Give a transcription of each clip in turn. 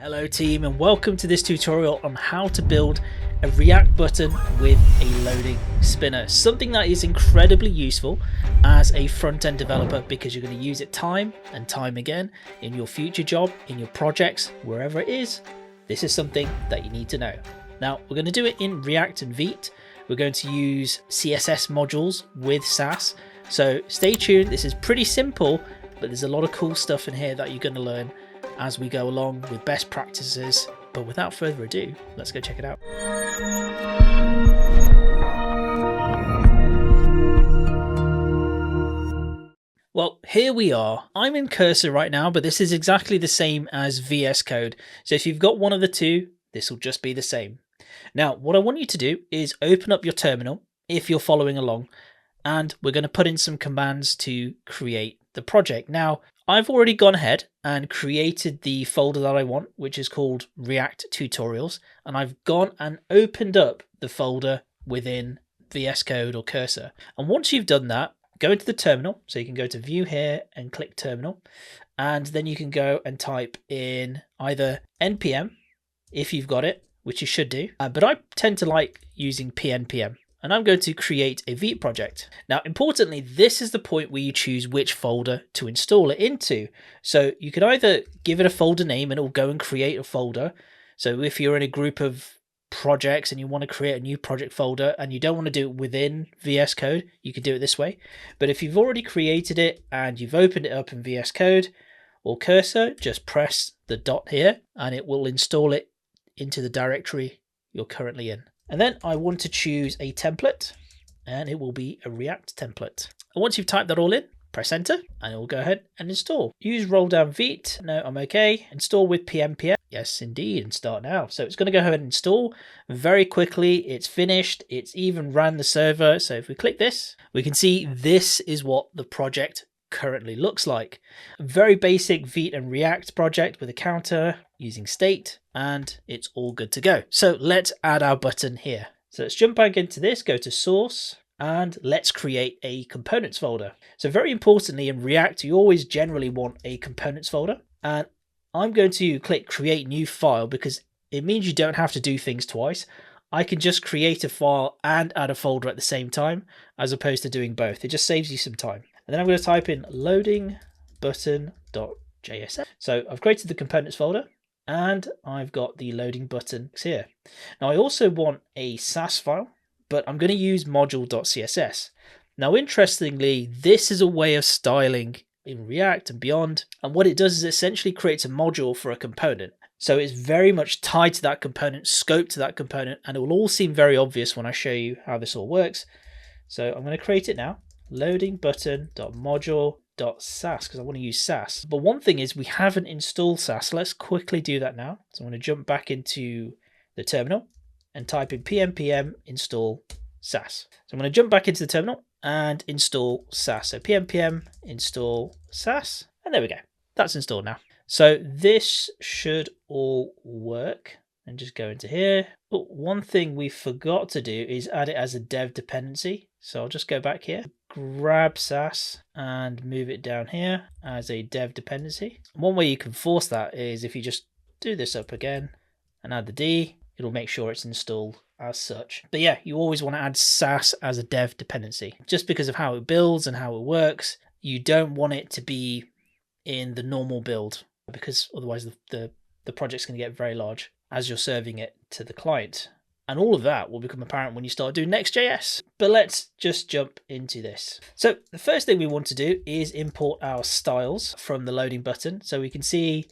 Hello team, and welcome to this tutorial on how to build a React button with a loading spinner. Something that is incredibly useful as a front-end developer because you're going to use it time and time again in your future job, in your projects, wherever it is. This is something that you need to know. Now we're going to do it in React and Vite. We're going to use CSS modules with Sass. So stay tuned, this is pretty simple, but there's a lot of cool stuff in here that you're going to learn as we go along with best practices. But without further ado, let's go check it out. Well, here we are. I'm in Cursor right now, but this is exactly the same as VS Code. So if you've got one of the two, this will just be the same. Now, what I want you to do is open up your terminal if you're following along, and we're going to put in some commands to create the project. Now, I've already gone ahead and created the folder that I want, which is called React Tutorials, and I've gone and opened up the folder within VS Code or Cursor. And once you've done that, go into the terminal. So you can go to View here and click Terminal, and then you can go and type in either npm if you've got it, which you should do, but I tend to like using pnpm. And I'm going to create a Vite project. Now, importantly, this is the point where you choose which folder to install it into. So you can either give it a folder name and it will go and create a folder. So if you're in a group of projects and you want to create a new project folder and you don't want to do it within VS Code, you can do it this way. But if you've already created it and you've opened it up in VS Code or Cursor, just press the dot here and it will install it into the directory you're currently in. And then I want to choose a template, and it will be a React template. And once you've typed that all in, press enter, and it will go ahead and install. Use roll down Vite. No, I'm okay. Install with pnpm. Yes, indeed, and start now. So it's going to go ahead and install very quickly. It's finished. It's even ran the server. So if we click this, we can see this is what the project currently looks like. A very basic Vite and React project with a counter using state, and it's all good to go. So let's add our button here. So let's jump back into this, go to source, and let's create a components folder. So very importantly, in React, you always generally want a components folder, and I'm going to click create new file because it means you don't have to do things twice. I can just create a file and add a folder at the same time, as opposed to doing both. It just saves you some time. And then I'm going to type in loading button.js. So I've created the components folder and I've got the loading button here. Now I also want a Sass file, but I'm going to use module.css. Now, interestingly, this is a way of styling in React and beyond. And what it does is essentially creates a module for a component. So it's very much tied to that component, scoped to that component, and it will all seem very obvious when I show you how this all works. So I'm going to create it now. Loading button.module.sass because I want to use Sass. But one thing is we haven't installed Sass. So let's quickly do that now. So I'm going to jump back into the terminal and type in pnpm install Sass. So I'm going to jump back into the terminal and install Sass. So pnpm install Sass, and there we go. That's installed now. So this should all work. And just go into here. But one thing we forgot to do is add it as a dev dependency. So I'll just go back here, grab Sass and move it down here as a dev dependency. One way you can force that is if you just do this up again and add the D, it'll make sure it's installed as such. But yeah, you always want to add Sass as a dev dependency just because of how it builds and how it works. You don't want it to be in the normal build because otherwise the project's going to get very large as you're serving it to the client. And all of that will become apparent when you start doing Next.js. But let's just jump into this. So the first thing we want to do is import our styles from the loading button. So we can see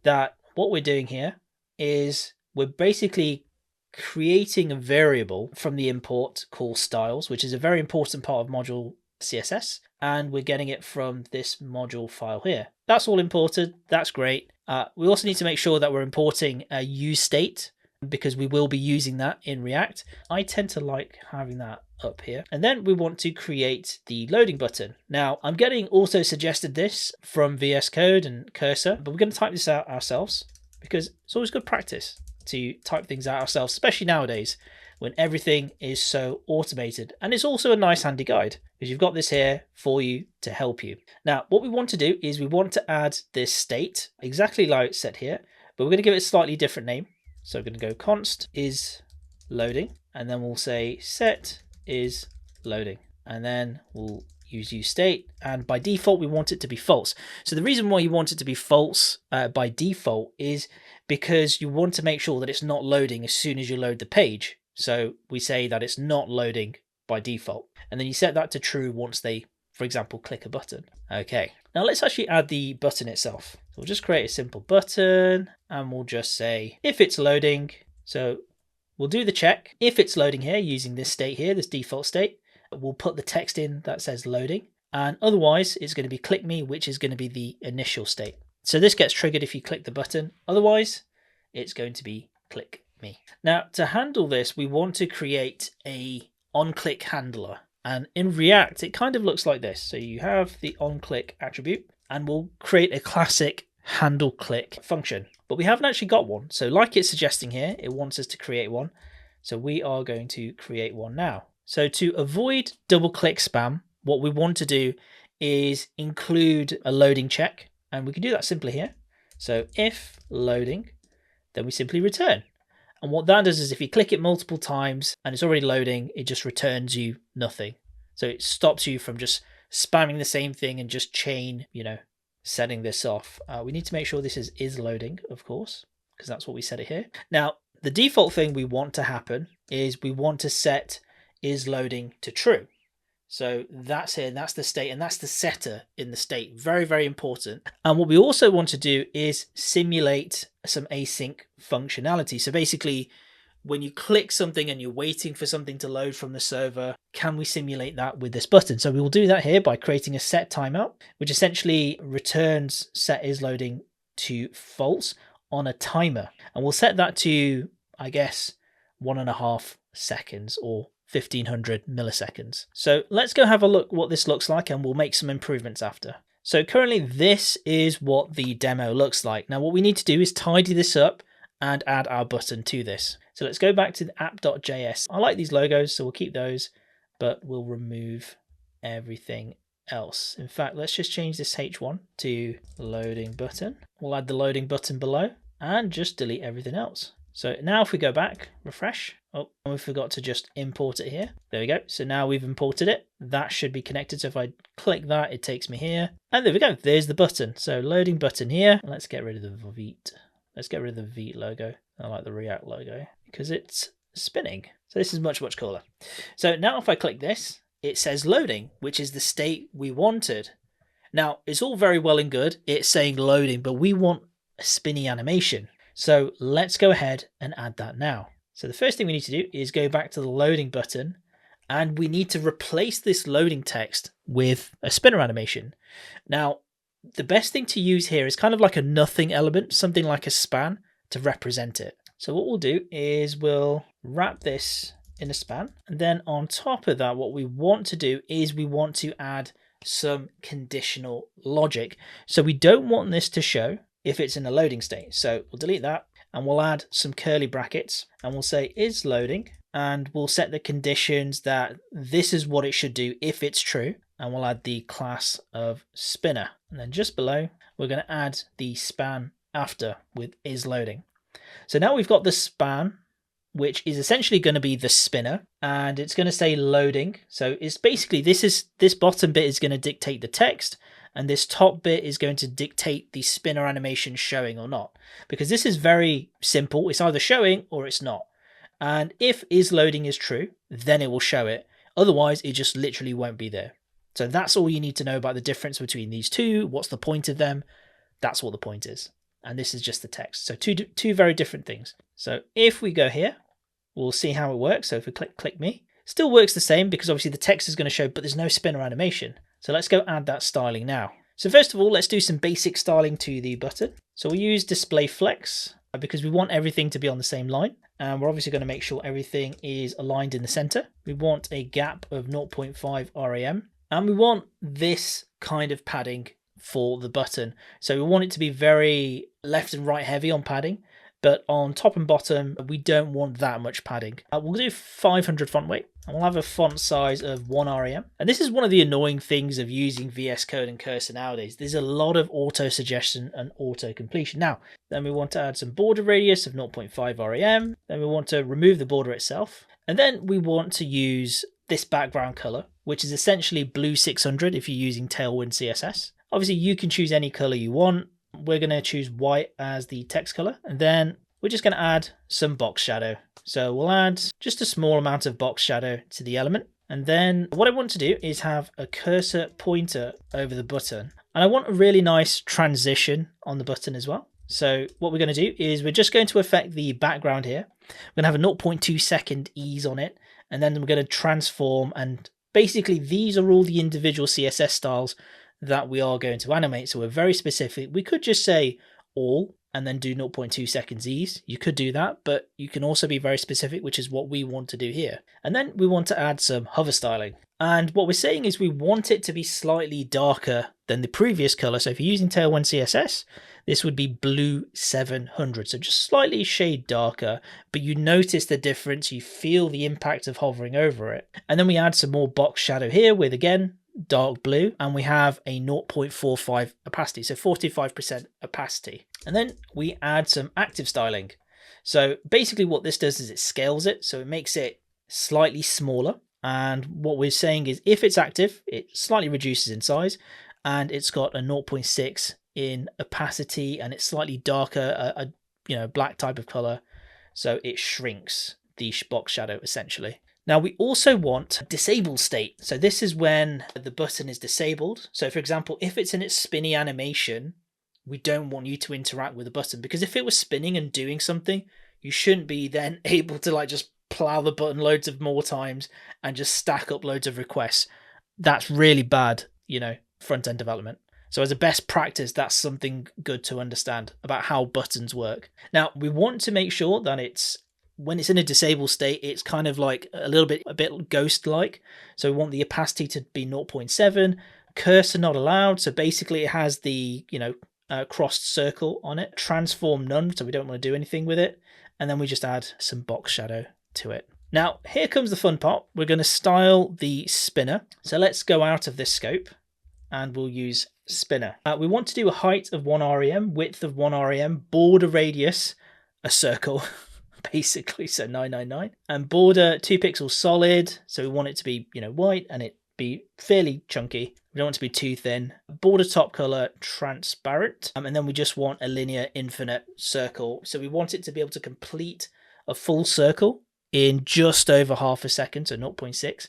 that what we're doing here is we're basically creating a variable from the import called styles, which is a very important part of module CSS. And we're getting it from this module file here. That's all imported. That's great. We also need to make sure that we're importing a use state because we will be using that in React. I tend to like having that up here. And then we want to create the loading button. Now, I'm getting also suggested this from VS Code and Cursor, but we're going to type this out ourselves because it's always good practice to type things out ourselves, especially nowadays when everything is so automated. And it's also a nice handy guide because you've got this here for you to help you. Now, what we want to do is we want to add this state exactly like it's set here, but we're going to give it a slightly different name. So we're going to go const is loading, and then we'll say set is loading, and then we'll use state, and by default we want it to be false. So the reason why you want it to be false by default is because you want to make sure that it's not loading as soon as you load the page. So we say that it's not loading by default, and then you set that to true once they, for example, click a button. Okay, now let's actually add the button itself. So we'll just create a simple button, and we'll just say if it's loading. So we'll do the check. If it's loading here using this state here, this default state, we'll put the text in that says loading, and otherwise it's going to be click me, which is going to be the initial state. So this gets triggered if you click the button, otherwise it's going to be click me. Now to handle this, we want to create a on-click handler, and in React it kind of looks like this. So you have the on-click attribute, and we'll create a classic handle click function, but we haven't actually got one. So like it's suggesting here, it wants us to create one, so we are going to create one now. So to avoid double click spam, what we want to do is include a loading check, and we can do that simply here. So if loading, then we simply return. And what that does is if you click it multiple times and it's already loading, it just returns you nothing. So it stops you from just spamming the same thing and just chain, setting this off. We need to make sure this is loading, of course, because that's what we set it here. Now, the default thing we want to happen is we want to set is loading to true. So that's here, and that's the state, and that's the setter in the state. Very, very important. And what we also want to do is simulate some async functionality. So basically, when you click something and you're waiting for something to load from the server, can we simulate that with this button? So we will do that here by creating a set timeout, which essentially returns set is loading to false on a timer. And we'll set that to, I guess, 1.5 seconds or 1500 milliseconds. So let's go have a look what this looks like, and we'll make some improvements after. So currently this is what the demo looks like. Now what we need to do is tidy this up and add our button to this. So let's go back to the app.js. I like these logos, so we'll keep those, but we'll remove everything else. In fact, let's just change this H1 to loading button. We'll add the loading button below and just delete everything else. So now if we go back, refresh, oh, and we forgot to just import it here. There we go. So now we've imported it. That should be connected. So if I click that, it takes me here. And there we go. There's the button. So loading button here. Let's get rid of the Vite. Let's get rid of the Vite logo. I like the React logo because it's spinning. So this is much, much cooler. So now if I click this, it says loading, which is the state we wanted. Now it's all very well and good. It's saying loading, but we want a spinny animation. So let's go ahead and add that now. So the first thing we need to do is go back to the loading button, and we need to replace this loading text with a spinner animation. Now, the best thing to use here is kind of like a nothing element, something like a span to represent it. So what we'll do is we'll wrap this in a span, and then on top of that, what we want to do is we want to add some conditional logic. So we don't want this to show if it's in a loading state. So we'll delete that, and we'll add some curly brackets, and we'll say is loading, and we'll set the conditions that this is what it should do if it's true, and we'll add the class of spinner. And then just below, we're going to add the span after with is loading. So now we've got the span, which is essentially going to be the spinner, and it's going to say loading. So it's basically this bottom bit is going to dictate the text, and this top bit is going to dictate the spinner animation showing or not, because this is very simple. It's either showing or it's not. And if is loading is true, then it will show it. Otherwise, it just literally won't be there. So that's all you need to know about the difference between these two. What's the point of them? That's what the point is. And this is just the text. So two very different things. So if we go here, we'll see how it works. So if we click me, still works the same because obviously the text is going to show, but there's no spinner animation. So let's go add that styling now. So first of all, let's do some basic styling to the button. So we'll use display flex because we want everything to be on the same line. And we're obviously going to make sure everything is aligned in the center. We want a gap of 0.5 RAM. And we want this kind of padding for the button. So we want it to be very left and right heavy on padding, but on top and bottom, we don't want that much padding. We'll do 500 font weight, and we'll have a font size of 1 rem. And this is one of the annoying things of using VS Code and Cursor nowadays. There's a lot of auto suggestion and auto completion. Now, then we want to add some border radius of 0.5 rem. Then we want to remove the border itself. And then we want to use this background color, which is essentially blue 600 if you're using Tailwind CSS. Obviously, you can choose any color you want. We're going to choose white as the text color, and then we're just going to add some box shadow. So we'll add just a small amount of box shadow to the element. And then what I want to do is have a cursor pointer over the button. And I want a really nice transition on the button as well. So what we're going to do is we're just going to affect the background here. We're going to have a 0.2 second ease on it. And then we're going to transform. And basically these are all the individual CSS styles that we are going to animate. So we're very specific. We could just say all and then do 0.2 seconds ease. You could do that, but you can also be very specific, which is what we want to do here. And then we want to add some hover styling. And what we're saying is we want it to be slightly darker than the previous color. So if you're using Tailwind CSS, this would be blue 700. So just slightly shade darker, but you notice the difference. You feel the impact of hovering over it. And then we add some more box shadow here with, again, dark blue, and we have a 0.45 opacity, so 45% opacity. And then we add some active styling. So basically what this does is it scales it, so it makes it slightly smaller. And what we're saying is if it's active, it slightly reduces in size, and it's got a 0.6 in opacity, and it's slightly darker, a black type of color, so it shrinks the box shadow essentially. Now we also want a disabled state. So this is when the button is disabled. So for example, if it's in its spinny animation, we don't want you to interact with the button, because if it was spinning and doing something, you shouldn't be then able to just plow the button loads of more times and just stack up loads of requests. That's really bad, front-end development. So as a best practice, that's something good to understand about how buttons work. Now we want to make sure that when it's in a disabled state, it's kind of like a bit ghost-like. So we want the opacity to be 0.7, cursor not allowed. So basically it has the, crossed circle on it, transform none. So we don't want to do anything with it. And then we just add some box shadow to it. Now, here comes the fun part. We're going to style the spinner. So let's go out of this scope and we'll use spinner. We want to do a height of 1 rem, width of 1 rem, border radius, a circle. Basically, so 999, and border 2 pixels solid, so we want it to be white and it be fairly chunky. We don't want it to be too thin. Border top color transparent, and then we just want a linear infinite circle, so we want it to be able to complete a full circle in just over half a second, so 0.6,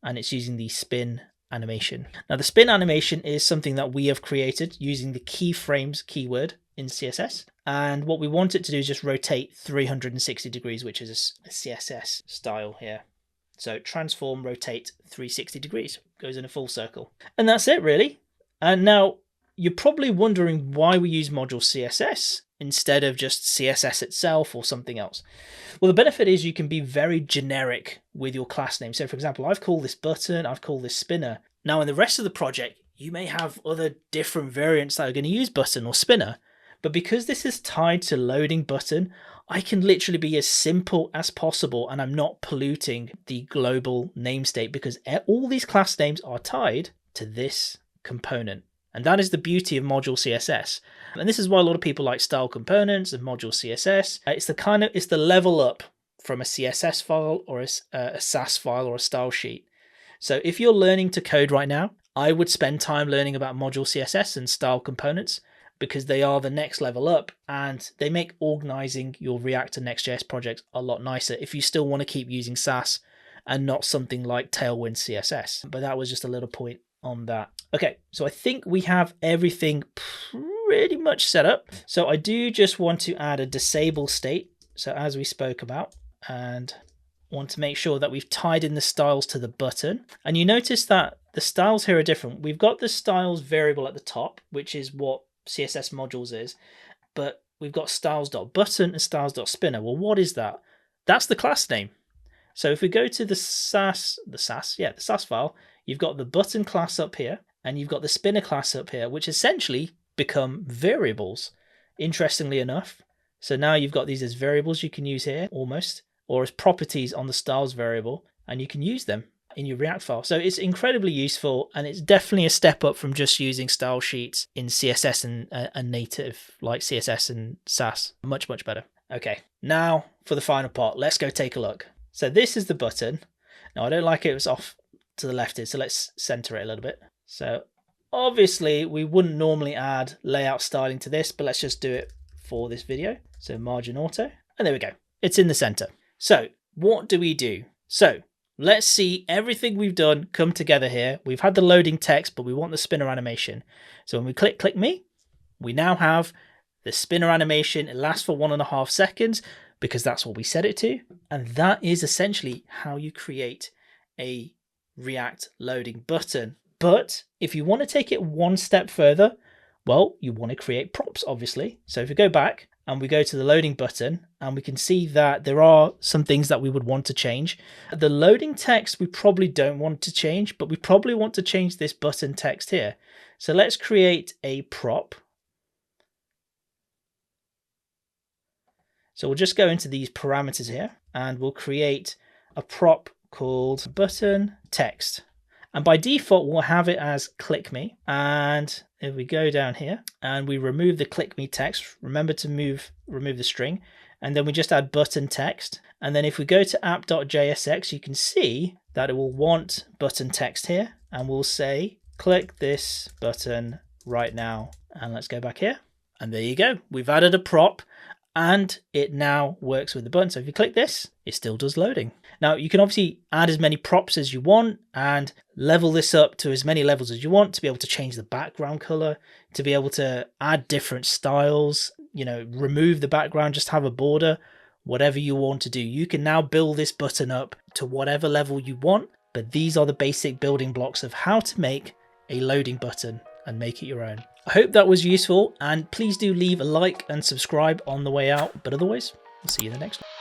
and it's using the spin animation. Now the spin animation is something that we have created using the keyframes keyword in CSS, and what we want it to do is just rotate 360 degrees, which is a CSS style here. So transform, rotate 360 degrees, goes in a full circle, and that's it really. And now you're probably wondering why we use module CSS instead of just CSS itself or something else. Well, the benefit is you can be very generic with your class name. So for example, I've called this button, I've called this spinner. Now in the rest of the project, you may have other different variants that are going to use button or spinner. But because this is tied to loading button, I can literally be as simple as possible, and I'm not polluting the global namestate because all these class names are tied to this component. And that is the beauty of module CSS. And this is why a lot of people like style components and module CSS. It's the level up from a CSS file or a Sass file or a style sheet. So if you're learning to code right now, I would spend time learning about module CSS and style components, because they are the next level up and they make organizing your React and Next.js projects a lot nicer if you still want to keep using Sass and not something like Tailwind CSS. But that was just a little point on that. Okay, so I think we have everything pretty much set up. So I do just want to add a disable state. So as we spoke about, and want to make sure that we've tied in the styles to the button. And you notice that the styles here are different. We've got the styles variable at the top, which is what CSS modules is, but we've got styles.button and styles.spinner. Well, what is that? That's the class name. So if we go to the Sass file, you've got the button class up here and you've got the spinner class up here, which essentially become variables. Interestingly enough, So now you've got these as variables you can use here almost, or as properties on the styles variable, and you can use them in your React file. So it's incredibly useful, and it's definitely a step up from just using style sheets in CSS and native like CSS and Sass. Much, much better. Okay, now for the final part, let's go take a look. So this is the button. Now I don't like it was off to the left here, so let's center it a little bit. So obviously we wouldn't normally add layout styling to this, but let's just do it for this video. So margin auto, and there we go. It's in the center. So what do we do? So let's see everything we've done come together here. We've had the loading text, but we want the spinner animation. So when we click me, we now have the spinner animation. It lasts for 1.5 seconds because that's what we set it to. And that is essentially how you create a React loading button. But if you want to take it one step further, well, you want to create props, obviously. So if we go back and we go to the loading button, and we can see that there are some things that we would want to change. The loading text we probably don't want to change, but we probably want to change this button text here. So let's create a prop. So we'll just go into these parameters here, and we'll create a prop called button text. And by default, we'll have it as click me. And if we go down here and we remove the click me text, remember to remove the string, and then we just add button text. And then if we go to app.jsx, you can see that it will want button text here, and we'll say, click this button right now. And let's go back here. And there you go. We've added a prop, and it now works with the button. So if you click this, it still does loading. Now you can obviously add as many props as you want and level this up to as many levels as you want to be able to change the background color, to be able to add different styles, remove the background, just have a border, whatever you want to do. You can now build this button up to whatever level you want, but these are the basic building blocks of how to make a loading button and make it your own. I hope that was useful, and please do leave a like and subscribe on the way out, but otherwise, I'll see you in the next one.